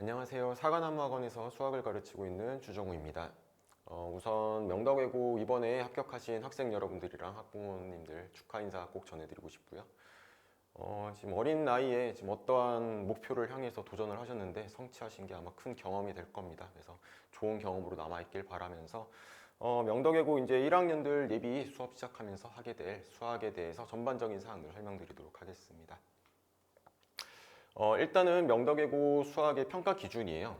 안녕하세요. 사관학원에서 수학을 가르치고 있는 주정우입니다. 우선 명덕외고 이번에 합격하신 학생 여러분들이랑 학부모님들 축하 인사 꼭 전해드리고 싶고요. 지금 어린 나이에 지금 어떠한 목표를 향해서 도전을 하셨는데 성취하신 게 아마 큰 경험이 될 겁니다. 그래서 좋은 경험으로 남아있길 바라면서 명덕외고 이제 1학년들 예비 수업 시작하면서 하게 될 수학에 대해서 전반적인 사항을 설명드리도록 하겠습니다. 일단은 명덕외고 수학의 평가 기준이에요.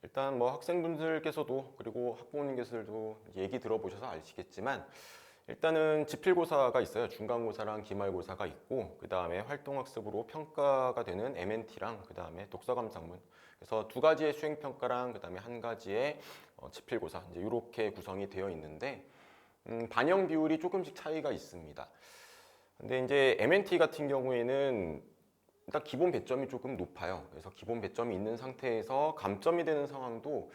일단 뭐 학생분들께서도 그리고 학부모님께서도 얘기 들어보셔서 아시겠지만 일단은 지필고사가 있어요. 중간고사랑 기말고사가 있고 그 다음에 활동학습으로 평가가 되는 MNT랑 그 다음에 독서감상문, 그래서 두 가지의 수행평가랑 그 다음에 한 가지의 지필고사 이제 이렇게 구성이 되어 있는데 반영 비율이 조금씩 차이가 있습니다. 근데 이제 MNT 같은 경우에는 일단 기본 배점이 조금 높아요. 그래서 기본 배점이 있는 상태에서 감점이 되는 상황도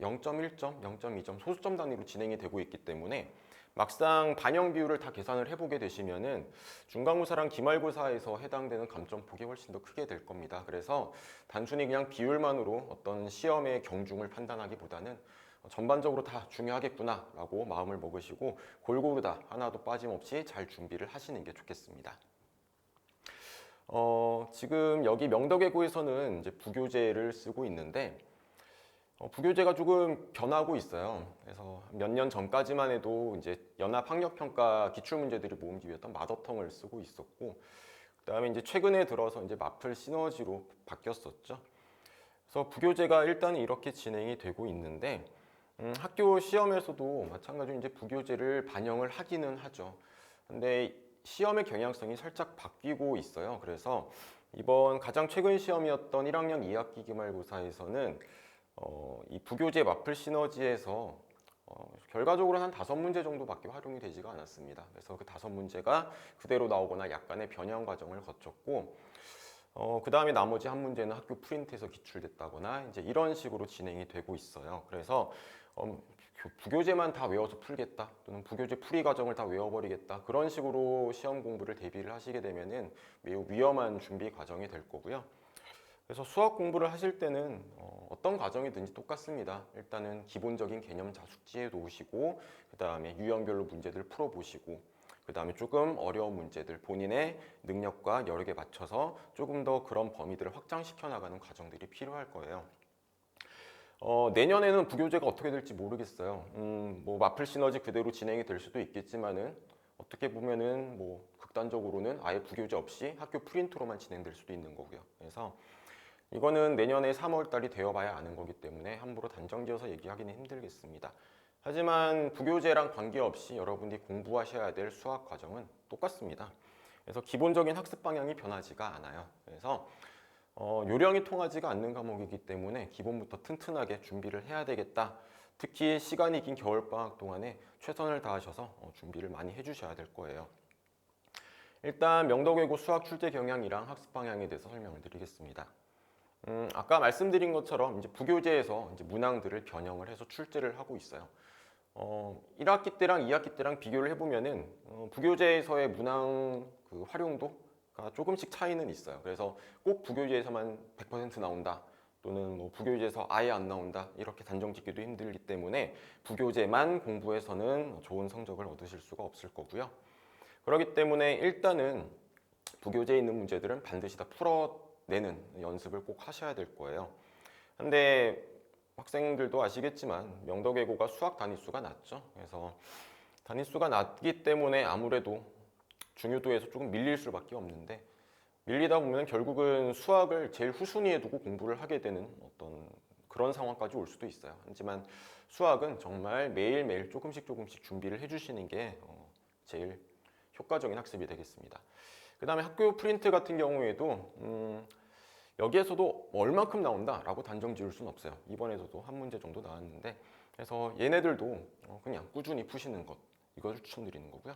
0.1점, 0.2점 소수점 단위로 진행이 되고 있기 때문에 막상 반영 비율을 다 계산을 해보게 되시면은 중간고사랑 기말고사에서 해당되는 감점폭이 훨씬 더 크게 될 겁니다. 그래서 단순히 그냥 비율만으로 어떤 시험의 경중을 판단하기보다는 전반적으로 다 중요하겠구나 라고 마음을 먹으시고 골고루 다 하나도 빠짐없이 잘 준비를 하시는 게 좋겠습니다. 지금 여기 명덕외고에서는 이제 부교재를 쓰고 있는데 부교재가 조금 변하고 있어요. 그래서 몇 년 전까지만 해도 이제 연합학력평가 기출문제들이 모음기 위했던 마더텅을 쓰고 있었고 그다음에 이제 최근에 들어서 이제 마플 시너지로 바뀌었었죠. 그래서 부교재가 일단 이렇게 진행이 되고 있는데 학교 시험에서도 마찬가지로 이제 부교재를 반영을 하기는 하죠. 근데 시험의 경향성이 살짝 바뀌고 있어요. 그래서 이번 가장 최근 시험이었던 1학년 2학기 기말고사에서는 이 부교재 마플 시너지에서 결과적으로 한 5문제 정도밖에 활용이 되지가 않았습니다. 그래서 그 5문제가 그대로 나오거나 약간의 변형 과정을 거쳤고 그 다음에 나머지 한 문제는 학교 프린트에서 기출됐다거나 이제 이런 식으로 진행이 되고 있어요. 그래서 부교재만 다 외워서 풀겠다 또는 부교재 풀이 과정을 다 외워버리겠다 그런 식으로 시험 공부를 대비를 하시게 되면은 매우 위험한 준비 과정이 될 거고요. 그래서 수학 공부를 하실 때는 어떤 과정이든지 똑같습니다. 일단은 기본적인 개념 자 숙지해 놓으시고 그 다음에 유형별로 문제들 풀어보시고 그 다음에 조금 어려운 문제들 본인의 능력과 여력에 맞춰서 조금 더 그런 범위들을 확장시켜 나가는 과정들이 필요할 거예요. 내년에는 부교재가 어떻게 될지 모르겠어요. 뭐 마플 시너지 그대로 진행이 될 수도 있겠지만은 어떻게 보면은 뭐 극단적으로는 아예 부교재 없이 학교 프린트로만 진행될 수도 있는 거고요. 그래서 이거는 내년에 3월 달이 되어봐야 아는 거기 때문에 함부로 단정지어서 얘기하기는 힘들겠습니다. 하지만 부교재랑 관계없이 여러분들이 공부하셔야 될 수학 과정은 똑같습니다. 그래서 기본적인 학습 방향이 변하지가 않아요. 그래서 요령이 통하지가 않는 과목이기 때문에 기본부터 튼튼하게 준비를 해야 되겠다. 특히 시간이 긴 겨울방학 동안에 최선을 다하셔서 준비를 많이 해주셔야 될 거예요. 일단 명덕외고 수학 출제 경향이랑 학습 방향에 대해서 설명을 드리겠습니다. 아까 말씀드린 것처럼 이제 부교재에서 이제 문항들을 변형을 해서 출제를 하고 있어요. 1학기 때랑 2학기 때랑 비교를 해보면은 부교재에서의 문항 그 활용도가 조금씩 차이는 있어요. 그래서 꼭 부교재에서만 100% 나온다 또는 뭐 부교재에서 아예 안 나온다 이렇게 단정 짓기도 힘들기 때문에 부교재만 공부해서는 좋은 성적을 얻으실 수가 없을 거고요. 그렇기 때문에 일단은 부교재에 있는 문제들은 반드시 다 풀어내는 연습을 꼭 하셔야 될 거예요. 근데 학생들도 아시겠지만 명덕외고가 수학 단위수가 낮죠. 그래서 단위수가 낮기 때문에 아무래도 중요도에서 조금 밀릴 수밖에 없는데 밀리다 보면 결국은 수학을 제일 후순위에 두고 공부를 하게 되는 어떤 그런 상황까지 올 수도 있어요. 하지만 수학은 정말 매일매일 조금씩 준비를 해주시는 게 제일 효과적인 학습이 되겠습니다. 그 다음에 학교 프린트 같은 경우에도 여기에서도 얼만큼 나온다 라고 단정 지을 수는 없어요. 이번에서도 한 문제 정도 나왔는데 그래서 얘네들도 그냥 꾸준히 푸시는 것 이것을 추천드리는 거고요.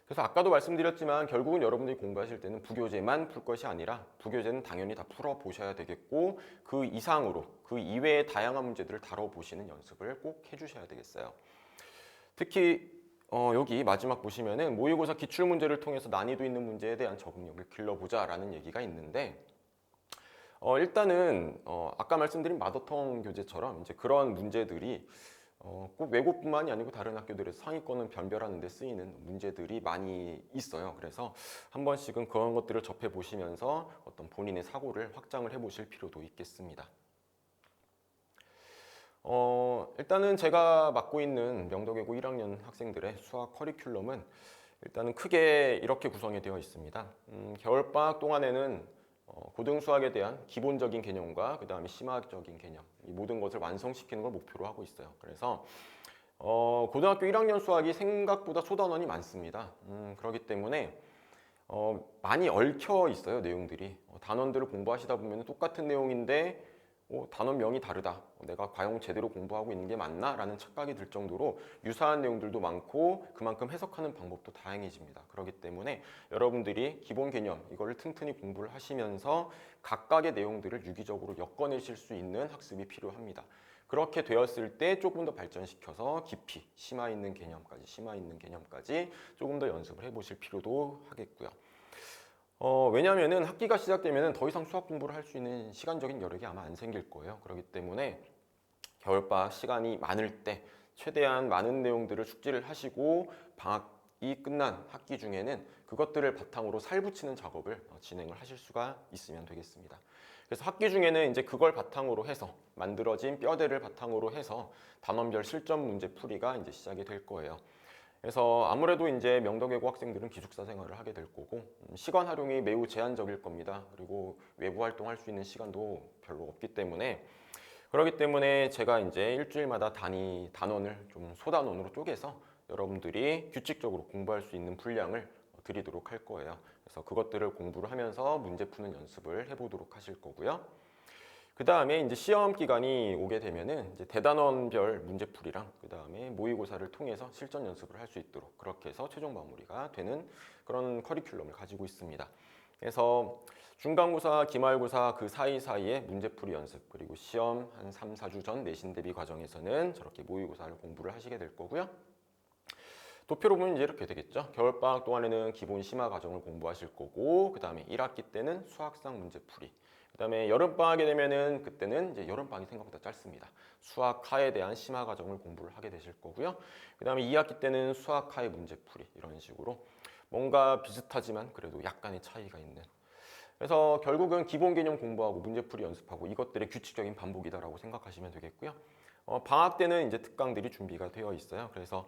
그래서 아까도 말씀드렸지만 결국은 여러분들이 공부하실 때는 부교재만 풀 것이 아니라 부교재는 당연히 다 풀어보셔야 되겠고 그 이상으로 그 이외의 다양한 문제들을 다뤄보시는 연습을 꼭 해주셔야 되겠어요. 특히 여기 마지막 보시면은 모의고사 기출문제를 통해서 난이도 있는 문제에 대한 적응력을 길러보자 라는 얘기가 있는데 일단은 아까 말씀드린 마더텅 교재처럼 이제 그런 문제들이 꼭 외고뿐만이 아니고 다른 학교들에서 상위권은 변별하는 데 쓰이는 문제들이 많이 있어요. 그래서 한 번씩은 그런 것들을 접해 보시면서 어떤 본인의 사고를 확장을 해 보실 필요도 있겠습니다. 일단은 제가 맡고 있는 명덕외고 1학년 학생들의 수학 커리큘럼은 일단은 크게 이렇게 구성이 되어 있습니다. 겨울방학 동안에는 고등 수학에 대한 기본적인 개념과 그 다음에 심화적인 개념, 이 모든 것을 완성시키는 걸 목표로 하고 있어요. 그래서 고등학교 1학년 수학이 생각보다 소단원이 많습니다. 그렇기 때문에 많이 얽혀 있어요, 내용들이. 단원들을 공부하시다 보면 똑같은 내용인데 단원명이 다르다. 내가 과연 제대로 공부하고 있는 게 맞나? 라는 착각이 들 정도로 유사한 내용들도 많고 그만큼 해석하는 방법도 다양해집니다. 그렇기 때문에 여러분들이 기본 개념 이거를 튼튼히 공부를 하시면서 각각의 내용들을 유기적으로 엮어내실 수 있는 학습이 필요합니다. 그렇게 되었을 때 조금 더 발전시켜서 깊이 심화 있는 개념까지 조금 더 연습을 해보실 필요도 하겠고요. 왜냐하면 학기가 시작되면 더 이상 수학 공부를 할 수 있는 시간적인 여력이 아마 안 생길 거예요. 그렇기 때문에 겨울방학 시간이 많을 때 최대한 많은 내용들을 숙지를 하시고 방학이 끝난 학기 중에는 그것들을 바탕으로 살붙이는 작업을 진행을 하실 수가 있으면 되겠습니다. 그래서 학기 중에는 이제 그걸 바탕으로 해서 만들어진 뼈대를 바탕으로 해서 단원별 실전 문제 풀이가 이제 시작이 될 거예요. 그래서 아무래도 이제 명덕외고 학생들은 기숙사 생활을 하게 될 거고 시간 활용이 매우 제한적일 겁니다. 그리고 외부 활동할 수 있는 시간도 별로 없기 때문에 그렇기 때문에 제가 이제 일주일마다 단원을 좀 소단원으로 쪼개서 여러분들이 규칙적으로 공부할 수 있는 분량을 드리도록 할 거예요. 그래서 그것들을 공부를 하면서 문제 푸는 연습을 해보도록 하실 거고요. 그 다음에 이제 시험 기간이 오게 되면은 이제 대단원별 문제풀이랑 그 다음에 모의고사를 통해서 실전 연습을 할 수 있도록 그렇게 해서 최종 마무리가 되는 그런 커리큘럼을 가지고 있습니다. 그래서 중간고사, 기말고사 그 사이사이에 문제풀이 연습 그리고 시험 한 3, 4주 전 내신 대비 과정에서는 저렇게 모의고사를 공부를 하시게 될 거고요. 도표로 보면 이제 이렇게 되겠죠. 겨울방학 동안에는 기본 심화 과정을 공부하실 거고 그 다음에 1학기 때는 수학상 문제풀이 그 다음에 여름방학이 되면은 그때는 이제 여름방학이 생각보다 짧습니다. 수학하에 대한 심화 과정을 공부를 하게 되실 거고요. 그 다음에 2학기 때는 수학하의 문제풀이 이런 식으로 뭔가 비슷하지만 그래도 약간의 차이가 있는 그래서 결국은 기본 개념 공부하고 문제풀이 연습하고 이것들의 규칙적인 반복이다라고 생각하시면 되겠고요. 방학 때는 이제 특강들이 준비가 되어 있어요. 그래서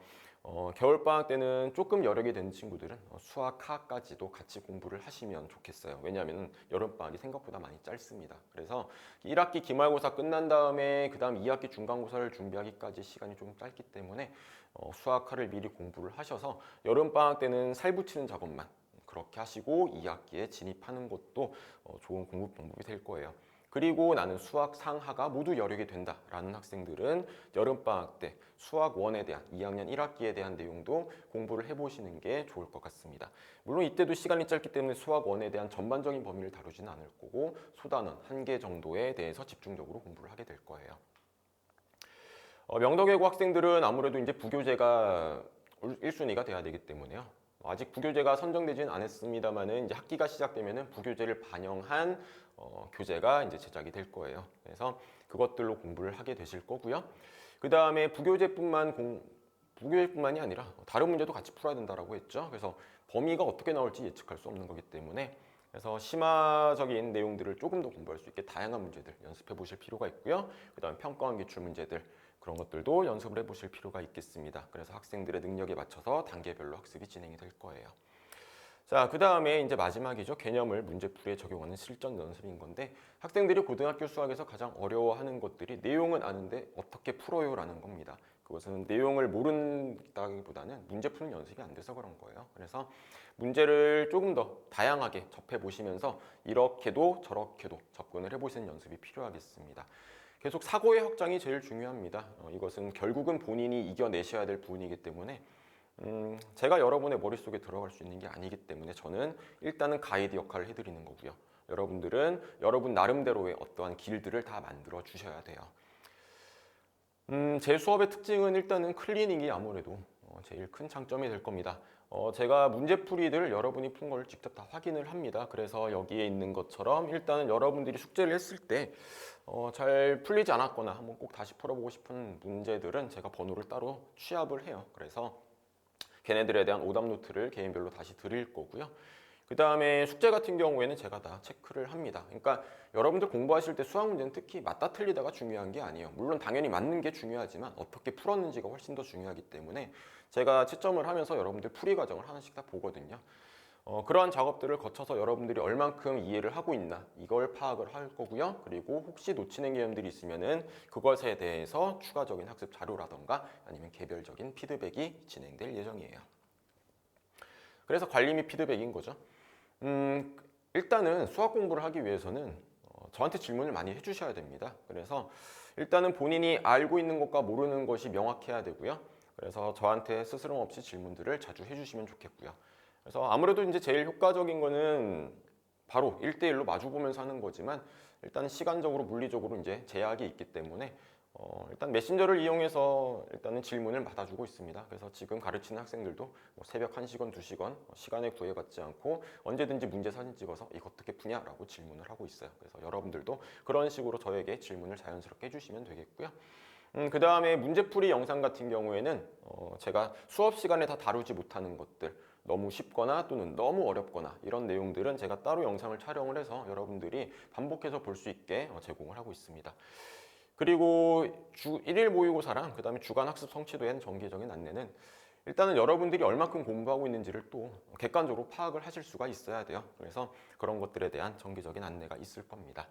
겨울방학 때는 조금 여력이 되는 친구들은 수학하까지도 같이 공부를 하시면 좋겠어요. 왜냐하면 여름방학이 생각보다 많이 짧습니다. 그래서 1학기 기말고사 끝난 다음에 그 다음 2학기 중간고사를 준비하기까지 시간이 좀 짧기 때문에 수학하를 미리 공부를 하셔서 여름방학 때는 살붙이는 작업만 그렇게 하시고 2학기에 진입하는 것도 좋은 공부 방법이 될 거예요. 그리고 나는 수학 상하가 모두 여력이 된다라는 학생들은 여름방학 때 수학 1에 대한 2학년 1학기에 대한 내용도 공부를 해보시는 게 좋을 것 같습니다. 물론 이때도 시간이 짧기 때문에 수학 1에 대한 전반적인 범위를 다루지는 않을 거고 소단원 1개 정도에 대해서 집중적으로 공부를 하게 될 거예요. 명덕외고 학생들은 아무래도 이제 부교재가 1순위가 돼야 되기 때문에요. 아직 부교재가 선정되진 않았습니다만은 이제 학기가 시작되면은 부교재를 반영한 교재가 이제 제작이 될 거예요. 그래서 그것들로 공부를 하게 되실 거고요. 그 다음에 부교재뿐만이 아니라 다른 문제도 같이 풀어야 된다라고 했죠. 그래서 범위가 어떻게 나올지 예측할 수 없는 거기 때문에 그래서 심화적인 내용들을 조금 더 공부할 수 있게 다양한 문제들 연습해 보실 필요가 있고요. 그 다음에 평가원 기출 문제들 그런 것들도 연습을 해보실 필요가 있겠습니다. 그래서 학생들의 능력에 맞춰서 단계별로 학습이 진행이 될 거예요. 자, 그 다음에 이제 마지막이죠. 개념을 문제풀이에 적용하는 실전 연습인 건데 학생들이 고등학교 수학에서 가장 어려워하는 것들이 내용은 아는데 어떻게 풀어요? 라는 겁니다. 그것은 내용을 모른다기보다는 문제 푸는 연습이 안 돼서 그런 거예요. 그래서 문제를 조금 더 다양하게 접해보시면서 이렇게도 저렇게도 접근을 해보시는 연습이 필요하겠습니다. 계속 사고의 확장이 제일 중요합니다. 이것은 결국은 본인이 이겨내셔야 될 부분이기 때문에 제가 여러분의 머릿속에 들어갈 수 있는 게 아니기 때문에 저는 일단은 가이드 역할을 해드리는 거고요. 여러분들은 여러분 나름대로의 어떠한 길들을 다 만들어 주셔야 돼요. 제 수업의 특징은 일단은 클리닝이 아무래도 제일 큰 장점이 될 겁니다. 제가 문제풀이들 여러분이 푼 걸 직접 다 확인을 합니다. 그래서 여기에 있는 것처럼 일단은 여러분들이 숙제를 했을 때 잘 풀리지 않았거나 한번 꼭 다시 풀어보고 싶은 문제들은 제가 번호를 따로 취합을 해요. 그래서 걔네들에 대한 오답 노트를 개인별로 다시 드릴 거고요. 그 다음에 숙제 같은 경우에는 제가 다 체크를 합니다. 그러니까 여러분들 공부하실 때 수학 문제는 특히 맞다 틀리다가 중요한 게 아니에요. 물론 당연히 맞는 게 중요하지만 어떻게 풀었는지가 훨씬 더 중요하기 때문에 제가 채점을 하면서 여러분들 풀이 과정을 하나씩 다 보거든요. 그러한 작업들을 거쳐서 여러분들이 얼만큼 이해를 하고 있나 이걸 파악을 할 거고요. 그리고 혹시 놓치는 개념들이 있으면은 그것에 대해서 추가적인 학습 자료라던가 아니면 개별적인 피드백이 진행될 예정이에요. 그래서 관리 및 피드백인 거죠. 일단은 수학 공부를 하기 위해서는 저한테 질문을 많이 해주셔야 됩니다. 그래서 일단은 본인이 알고 있는 것과 모르는 것이 명확해야 되고요. 그래서 저한테 스스럼 없이 질문들을 자주 해주시면 좋겠고요. 그래서 아무래도 이제 제일 효과적인 거는 바로 1대1로 마주보면서 하는 거지만 일단 시간적으로 물리적으로 이제 제약이 있기 때문에 일단 메신저를 이용해서 일단은 질문을 받아주고 있습니다. 그래서 지금 가르치는 학생들도 뭐 새벽 1시간, 2시간 시간에 구애받지 않고 언제든지 문제 사진 찍어서 이거 어떻게 푸냐라고 질문을 하고 있어요. 그래서 여러분들도 그런 식으로 저에게 질문을 자연스럽게 해주시면 되겠고요. 그 다음에 문제풀이 영상 같은 경우에는 제가 수업 시간에 다 다루지 못하는 것들 너무 쉽거나 또는 너무 어렵거나 이런 내용들은 제가 따로 영상을 촬영을 해서 여러분들이 반복해서 볼 수 있게 제공을 하고 있습니다. 그리고 주 1일 모의고사랑 그 다음에 주간 학습 성취도에 대한 정기적인 안내는 일단은 여러분들이 얼마큼 공부하고 있는지를 또 객관적으로 파악을 하실 수가 있어야 돼요. 그래서 그런 것들에 대한 정기적인 안내가 있을 겁니다.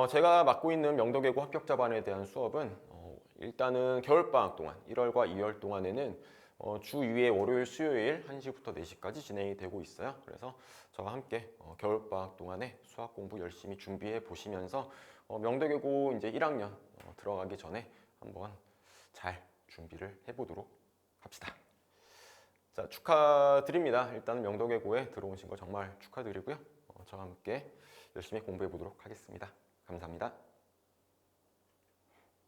제가 맡고 있는 명덕예고 합격자반에 대한 수업은 일단은 겨울방학 동안 1월과 2월 동안에는 주 2회 월요일, 수요일 1시부터 4시까지 진행이 되고 있어요. 그래서 저와 함께 겨울방학 동안에 수학 공부 열심히 준비해 보시면서 명덕예고 이제 1학년 들어가기 전에 한번 잘 준비를 해보도록 합시다. 자, 축하드립니다. 일단 명덕예고에 들어오신 거 정말 축하드리고요. 저와 함께 열심히 공부해 보도록 하겠습니다. 감사합니다.